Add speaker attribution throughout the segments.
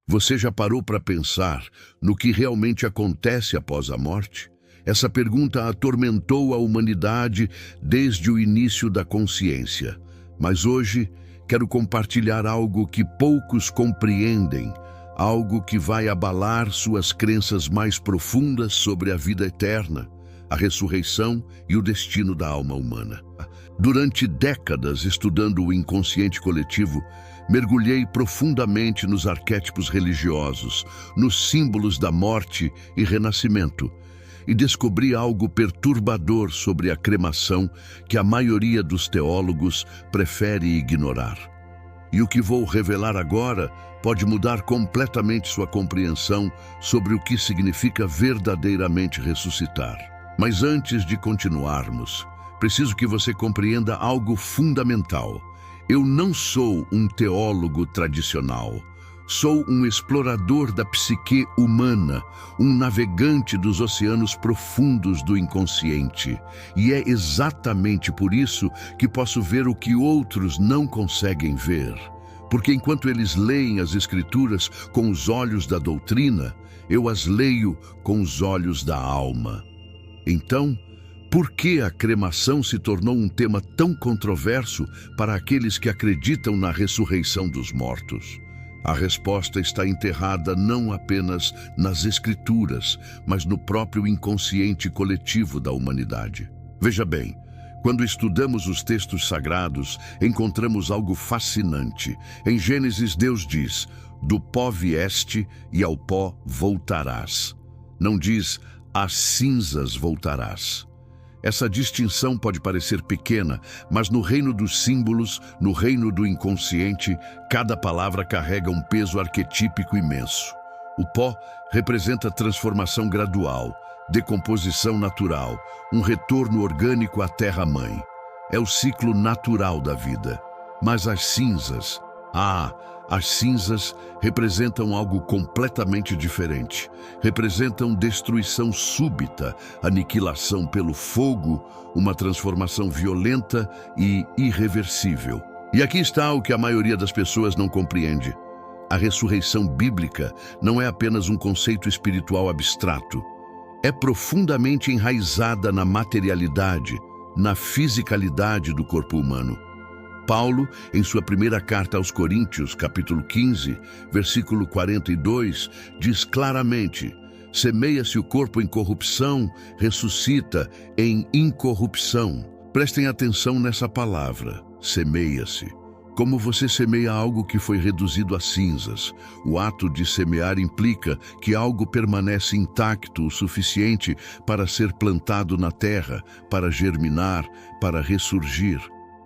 Speaker 1: Você já parou para pensar no que realmente acontece após a morte? Essa pergunta atormentou a humanidade desde o início da consciência. Mas hoje quero compartilhar algo que poucos compreendem, algo que vai abalar suas crenças mais profundas sobre a vida eterna, a ressurreição e o destino da alma humana. Durante décadas estudando o inconsciente coletivo, mergulhei profundamente nos arquétipos religiosos, nos símbolos da morte e renascimento, e descobri algo perturbador sobre a cremação que a maioria dos teólogos prefere ignorar. E o que vou revelar agora pode mudar completamente sua compreensão sobre o que significa verdadeiramente ressuscitar. Mas antes de continuarmos, preciso que você compreenda algo fundamental. Eu não sou um teólogo tradicional. Sou um explorador da psique humana, um navegante dos oceanos profundos do inconsciente. E é exatamente por isso que posso ver o que outros não conseguem ver. Porque enquanto eles leem as Escrituras com os olhos da doutrina, eu as leio com os olhos da alma. Então, por que a cremação se tornou um tema tão controverso para aqueles que acreditam na ressurreição dos mortos? A resposta está enterrada não apenas nas Escrituras, mas no próprio inconsciente coletivo da humanidade. Veja bem, quando estudamos os textos sagrados, encontramos algo fascinante. Em Gênesis, Deus diz: "Do pó vieste e ao pó voltarás." Não diz: "às cinzas voltarás." Essa distinção pode parecer pequena, mas no reino dos símbolos, no reino do inconsciente, cada palavra carrega um peso arquetípico imenso. O pó representa transformação gradual, decomposição natural, um retorno orgânico à terra-mãe. É o ciclo natural da vida. Mas as cinzas, as cinzas representam algo completamente diferente. Representam destruição súbita, aniquilação pelo fogo, uma transformação violenta e irreversível. E aqui está o que a maioria das pessoas não compreende. A ressurreição bíblica não é apenas um conceito espiritual abstrato. É profundamente enraizada na materialidade, na fisicalidade do corpo humano. Paulo, em sua primeira carta aos Coríntios, capítulo 15, versículo 42, diz claramente: "Semeia-se o corpo em corrupção, ressuscita em incorrupção." Prestem atenção nessa palavra, semeia-se. Como você semeia algo que foi reduzido a cinzas, o ato de semear implica que algo permanece intacto o suficiente para ser plantado na terra, para germinar, para ressurgir.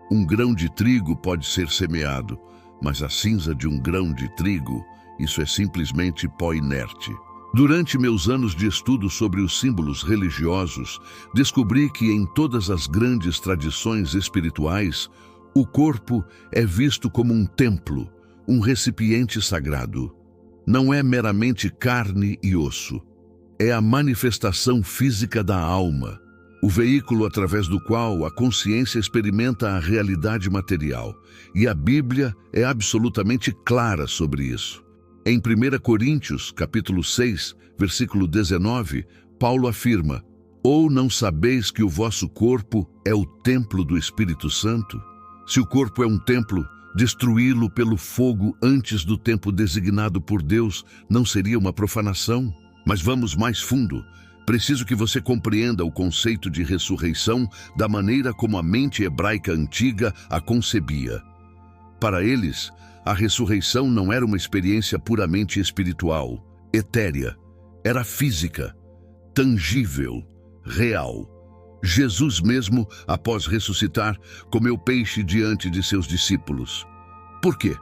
Speaker 1: Um grão de trigo pode ser semeado, mas a cinza de um grão de trigo, isso é simplesmente pó inerte. Durante meus anos de estudo sobre os símbolos religiosos, descobri que em todas as grandes tradições espirituais, o corpo é visto como um templo, um recipiente sagrado. Não é meramente carne e osso. É a manifestação física da alma, o veículo através do qual a consciência experimenta a realidade material. E a Bíblia é absolutamente clara sobre isso. Em 1 Coríntios, capítulo 6, versículo 19, Paulo afirma: "Ou não sabeis que o vosso corpo é o templo do Espírito Santo? Se o corpo é um templo, destruí-lo pelo fogo antes do tempo designado por Deus não seria uma profanação?" Mas vamos mais fundo. Preciso que você compreenda o conceito de ressurreição da maneira como a mente hebraica antiga a concebia. Para eles, a ressurreição não era uma experiência puramente espiritual, etérea. Era física, tangível, real. Jesus mesmo, após ressuscitar, comeu peixe diante de seus discípulos. Por quê?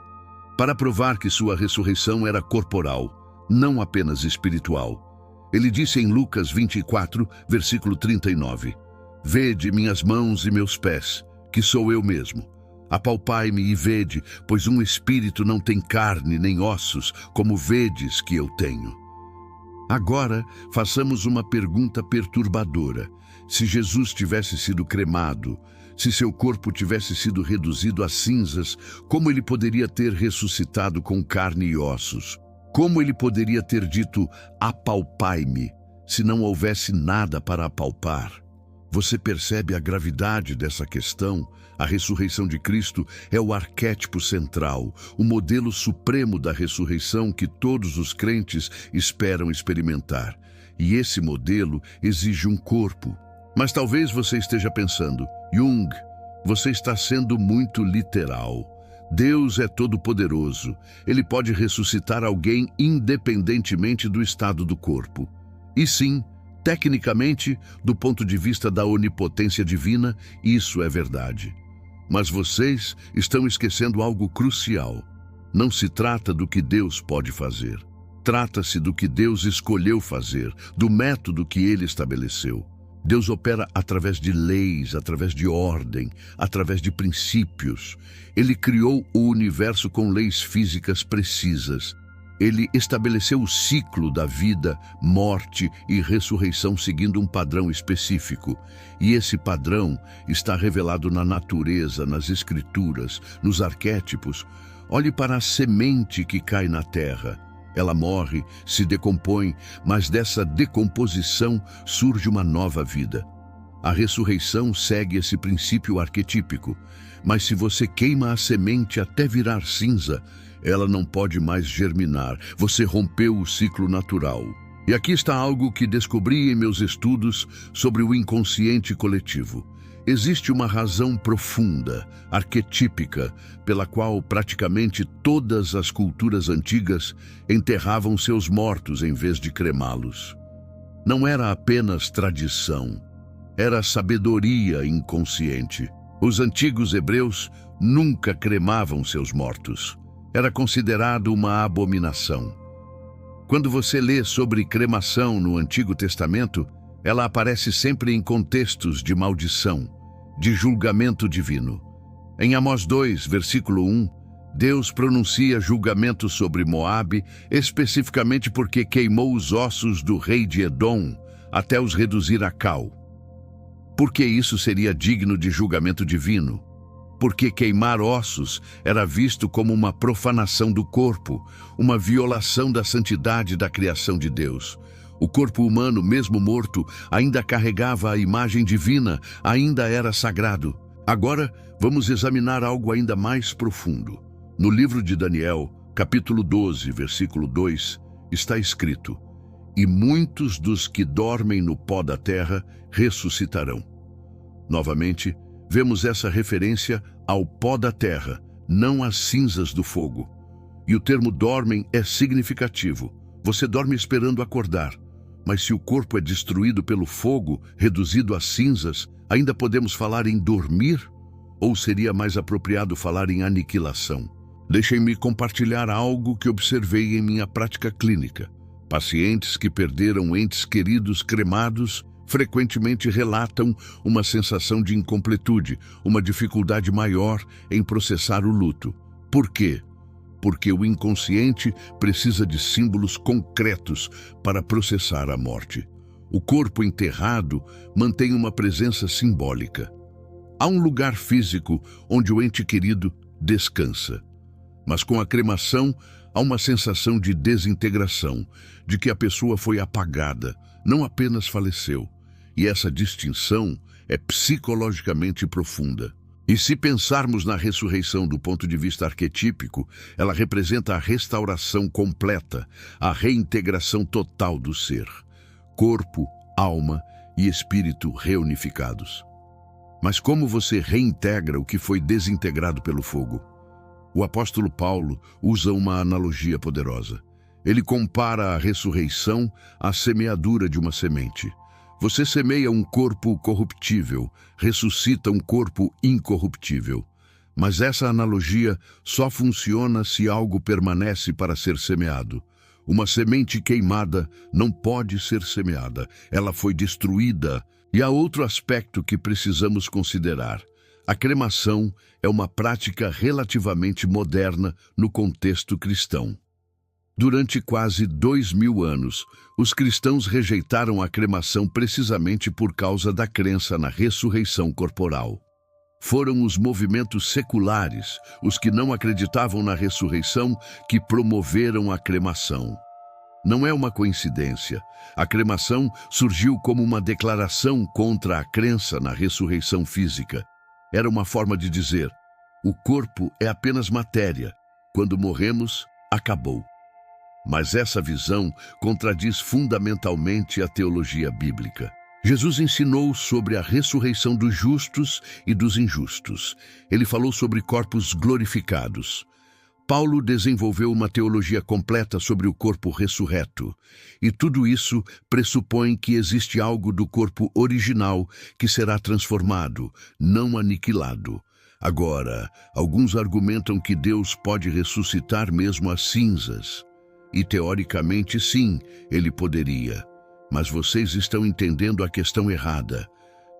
Speaker 1: Para provar que sua ressurreição era corporal, não apenas espiritual. Ele disse em Lucas 24, versículo 39, "Vede minhas mãos e meus pés, que sou eu mesmo. Apalpai-me e vede, pois um espírito não tem carne nem ossos, como vedes que eu tenho." Agora, façamos uma pergunta perturbadora. Se Jesus tivesse sido cremado, se seu corpo tivesse sido reduzido a cinzas, como ele poderia ter ressuscitado com carne e ossos? Como ele poderia ter dito, apalpai-me, se não houvesse nada para apalpar? Você percebe a gravidade dessa questão? A ressurreição de Cristo é o arquétipo central, o modelo supremo da ressurreição que todos os crentes esperam experimentar. E esse modelo exige um corpo. Mas talvez você esteja pensando, Jung, você está sendo muito literal. Deus é todo-poderoso. Ele pode ressuscitar alguém independentemente do estado do corpo. E sim, tecnicamente, do ponto de vista da onipotência divina, isso é verdade. Mas vocês estão esquecendo algo crucial. Não se trata do que Deus pode fazer. Trata-se do que Deus escolheu fazer, do método que Ele estabeleceu. Deus opera através de leis, através de ordem, através de princípios. Ele criou o universo com leis físicas precisas. Ele estabeleceu o ciclo da vida, morte e ressurreição seguindo um padrão específico. E esse padrão está revelado na natureza, nas escrituras, nos arquétipos. Olhe para a semente que cai na terra. Ela morre, se decompõe, mas dessa decomposição surge uma nova vida. A ressurreição segue esse princípio arquetípico, mas se você queima a semente até virar cinza, ela não pode mais germinar. Você rompeu o ciclo natural. E aqui está algo que descobri em meus estudos sobre o inconsciente coletivo. Existe uma razão profunda, arquetípica, pela qual praticamente todas as culturas antigas enterravam seus mortos em vez de cremá-los. Não era apenas tradição, era sabedoria inconsciente. Os antigos hebreus nunca cremavam seus mortos. Era considerado uma abominação. Quando você lê sobre cremação no Antigo Testamento, ela aparece sempre em contextos de maldição, de julgamento divino. Em Amós 2, versículo 1, Deus pronuncia julgamento sobre Moabe, especificamente porque queimou os ossos do rei de Edom até os reduzir a cal. Por que isso seria digno de julgamento divino? Porque queimar ossos era visto como uma profanação do corpo, uma violação da santidade da criação de Deus. O corpo humano, mesmo morto, ainda carregava a imagem divina, ainda era sagrado. Agora, vamos examinar algo ainda mais profundo. No livro de Daniel, capítulo 12, versículo 2, está escrito: "E muitos dos que dormem no pó da terra ressuscitarão." Novamente, vemos essa referência ao pó da terra, não às cinzas do fogo. E o termo dormem é significativo. Você dorme esperando acordar. Mas se o corpo é destruído pelo fogo, reduzido a cinzas, ainda podemos falar em dormir? Ou seria mais apropriado falar em aniquilação? Deixem-me compartilhar algo que observei em minha prática clínica. Pacientes que perderam entes queridos cremados frequentemente relatam uma sensação de incompletude, uma dificuldade maior em processar o luto. Por quê? Porque o inconsciente precisa de símbolos concretos para processar a morte. O corpo enterrado mantém uma presença simbólica. Há um lugar físico onde o ente querido descansa. Mas com a cremação, há uma sensação de desintegração, de que a pessoa foi apagada, não apenas faleceu. E essa distinção é psicologicamente profunda. E se pensarmos na ressurreição do ponto de vista arquetípico, ela representa a restauração completa, a reintegração total do ser. Corpo, alma e espírito reunificados. Mas como você reintegra o que foi desintegrado pelo fogo? O apóstolo Paulo usa uma analogia poderosa. Ele compara a ressurreição à semeadura de uma semente. Você semeia um corpo corruptível, ressuscita um corpo incorruptível. Mas essa analogia só funciona se algo permanece para ser semeado. Uma semente queimada não pode ser semeada, ela foi destruída. E há outro aspecto que precisamos considerar. A cremação é uma prática relativamente moderna no contexto cristão. Durante quase 2000 anos, os cristãos rejeitaram a cremação precisamente por causa da crença na ressurreição corporal. Foram os movimentos seculares, os que não acreditavam na ressurreição, que promoveram a cremação. Não é uma coincidência. A cremação surgiu como uma declaração contra a crença na ressurreição física. Era uma forma de dizer: o corpo é apenas matéria. Quando morremos, acabou. Mas essa visão contradiz fundamentalmente a teologia bíblica. Jesus ensinou sobre a ressurreição dos justos e dos injustos. Ele falou sobre corpos glorificados. Paulo desenvolveu uma teologia completa sobre o corpo ressurreto. E tudo isso pressupõe que existe algo do corpo original que será transformado, não aniquilado. Agora, alguns argumentam que Deus pode ressuscitar mesmo as cinzas. E teoricamente sim, ele poderia. Mas vocês estão entendendo a questão errada.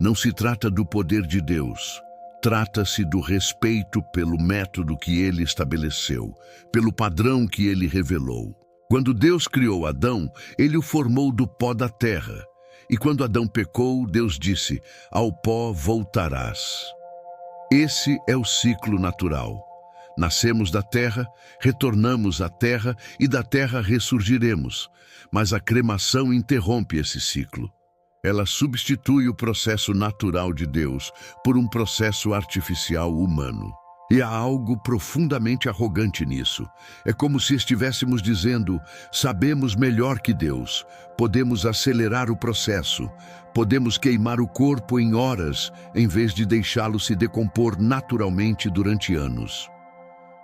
Speaker 1: Não se trata do poder de Deus. Trata-se do respeito pelo método que ele estabeleceu, pelo padrão que ele revelou. Quando Deus criou Adão, ele o formou do pó da terra. E quando Adão pecou, Deus disse: ao pó voltarás. Esse é o ciclo natural. Nascemos da terra, retornamos à terra e da terra ressurgiremos. Mas a cremação interrompe esse ciclo. Ela substitui o processo natural de Deus por um processo artificial humano. E há algo profundamente arrogante nisso. É como se estivéssemos dizendo: sabemos melhor que Deus, podemos acelerar o processo, podemos queimar o corpo em horas, em vez de deixá-lo se decompor naturalmente durante anos.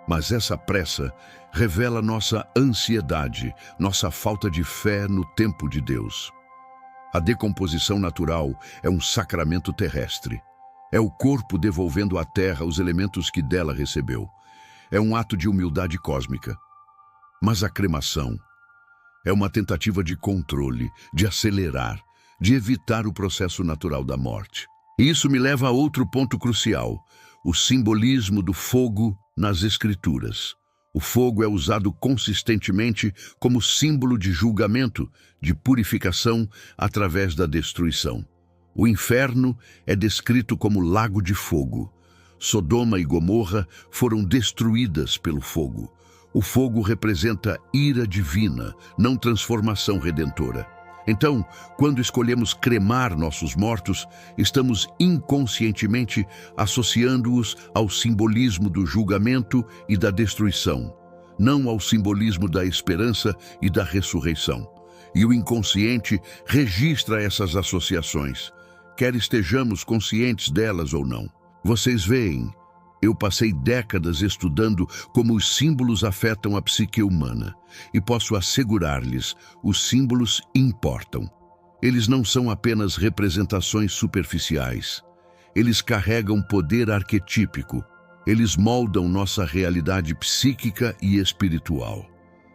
Speaker 1: Mas essa pressa revela nossa ansiedade, nossa falta de fé no tempo de Deus. A decomposição natural é um sacramento terrestre. É o corpo devolvendo à terra os elementos que dela recebeu. É um ato de humildade cósmica. Mas a cremação é uma tentativa de controle, de acelerar, de evitar o processo natural da morte. E isso me leva a outro ponto crucial: o simbolismo do fogo nas Escrituras. O fogo é usado consistentemente como símbolo de julgamento, de purificação através da destruição. O inferno é descrito como lago de fogo. Sodoma e Gomorra foram destruídas pelo fogo. O fogo representa ira divina, não transformação redentora. Então, quando escolhemos cremar nossos mortos, estamos inconscientemente associando-os ao simbolismo do julgamento e da destruição, não ao simbolismo da esperança e da ressurreição. E o inconsciente registra essas associações, quer estejamos conscientes delas ou não. Vocês veem, eu passei décadas estudando como os símbolos afetam a psique humana, e posso assegurar-lhes, os símbolos importam. Eles não são apenas representações superficiais. Eles carregam poder arquetípico. Eles moldam nossa realidade psíquica e espiritual.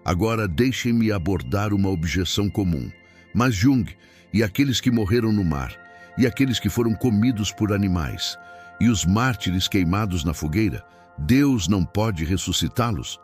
Speaker 1: Agora deixem-me abordar uma objeção comum. Mas Jung, e aqueles que morreram no mar, e aqueles que foram comidos por animais, e os mártires queimados na fogueira, Deus não pode ressuscitá-los?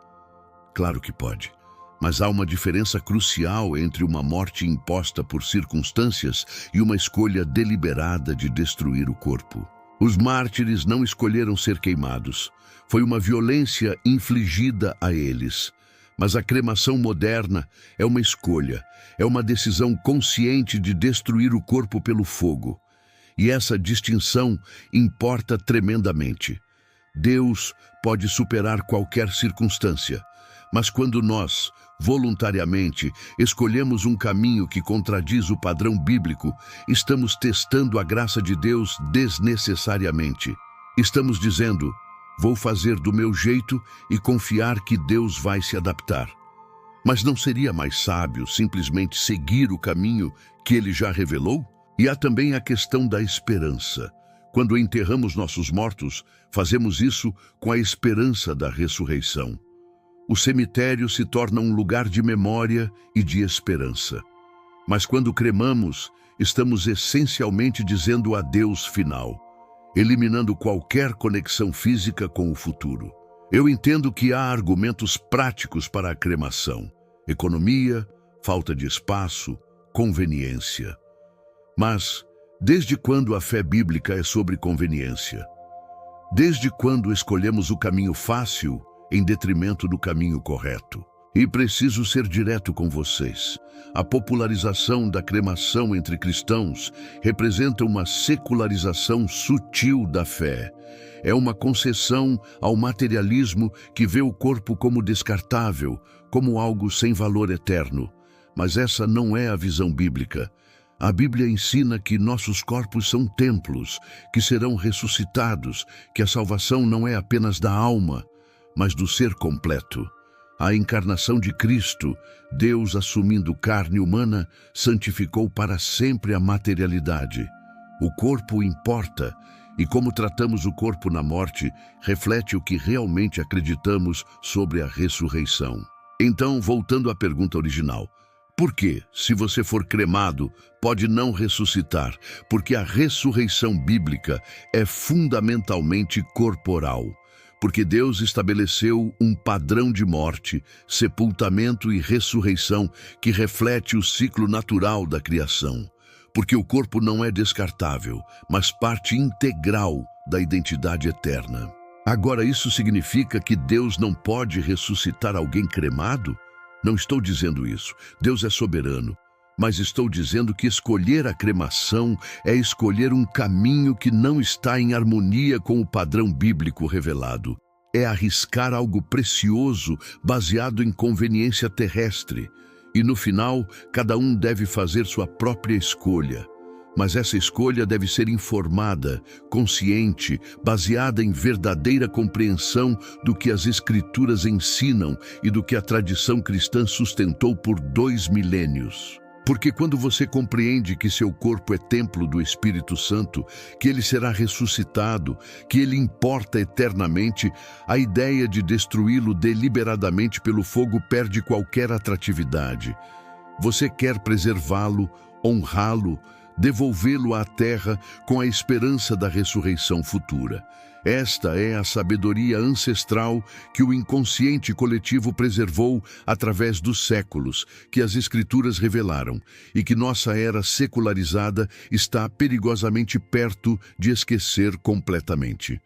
Speaker 1: Claro que pode, mas há uma diferença crucial entre uma morte imposta por circunstâncias e uma escolha deliberada de destruir o corpo. Os mártires não escolheram ser queimados, foi uma violência infligida a eles. Mas a cremação moderna é uma escolha, é uma decisão consciente de destruir o corpo pelo fogo. E essa distinção importa tremendamente. Deus pode superar qualquer circunstância, mas quando nós, voluntariamente, escolhemos um caminho que contradiz o padrão bíblico, estamos testando a graça de Deus desnecessariamente. Estamos dizendo: vou fazer do meu jeito e confiar que Deus vai se adaptar. Mas não seria mais sábio simplesmente seguir o caminho que Ele já revelou? E há também a questão da esperança. Quando enterramos nossos mortos, fazemos isso com a esperança da ressurreição. O cemitério se torna um lugar de memória e de esperança. Mas quando cremamos, estamos essencialmente dizendo adeus final, eliminando qualquer conexão física com o futuro. Eu entendo que há argumentos práticos para a cremação: economia, falta de espaço, conveniência. Mas, desde quando a fé bíblica é sobre conveniência? Desde quando escolhemos o caminho fácil em detrimento do caminho correto? E preciso ser direto com vocês. A popularização da cremação entre cristãos representa uma secularização sutil da fé. É uma concessão ao materialismo que vê o corpo como descartável, como algo sem valor eterno. Mas essa não é a visão bíblica. A Bíblia ensina que nossos corpos são templos, que serão ressuscitados, que a salvação não é apenas da alma, mas do ser completo. A encarnação de Cristo, Deus assumindo carne humana, santificou para sempre a materialidade. O corpo importa, e como tratamos o corpo na morte, reflete o que realmente acreditamos sobre a ressurreição. Então, voltando à pergunta original, por que, se você for cremado, pode não ressuscitar? Porque a ressurreição bíblica é fundamentalmente corporal. Porque Deus estabeleceu um padrão de morte, sepultamento e ressurreição que reflete o ciclo natural da criação. Porque o corpo não é descartável, mas parte integral da identidade eterna. Agora, isso significa que Deus não pode ressuscitar alguém cremado? Não estou dizendo isso. Deus é soberano. Mas estou dizendo que escolher a cremação é escolher um caminho que não está em harmonia com o padrão bíblico revelado. É arriscar algo precioso baseado em conveniência terrestre. E no final, cada um deve fazer sua própria escolha. Mas essa escolha deve ser informada, consciente, baseada em verdadeira compreensão do que as Escrituras ensinam e do que a tradição cristã sustentou por 2 milênios. Porque quando você compreende que seu corpo é templo do Espírito Santo, que ele será ressuscitado, que ele importa eternamente, a ideia de destruí-lo deliberadamente pelo fogo perde qualquer atratividade. Você quer preservá-lo, honrá-lo, devolvê-lo à terra com a esperança da ressurreição futura. Esta é a sabedoria ancestral que o inconsciente coletivo preservou através dos séculos, que as Escrituras revelaram, e que nossa era secularizada está perigosamente perto de esquecer completamente.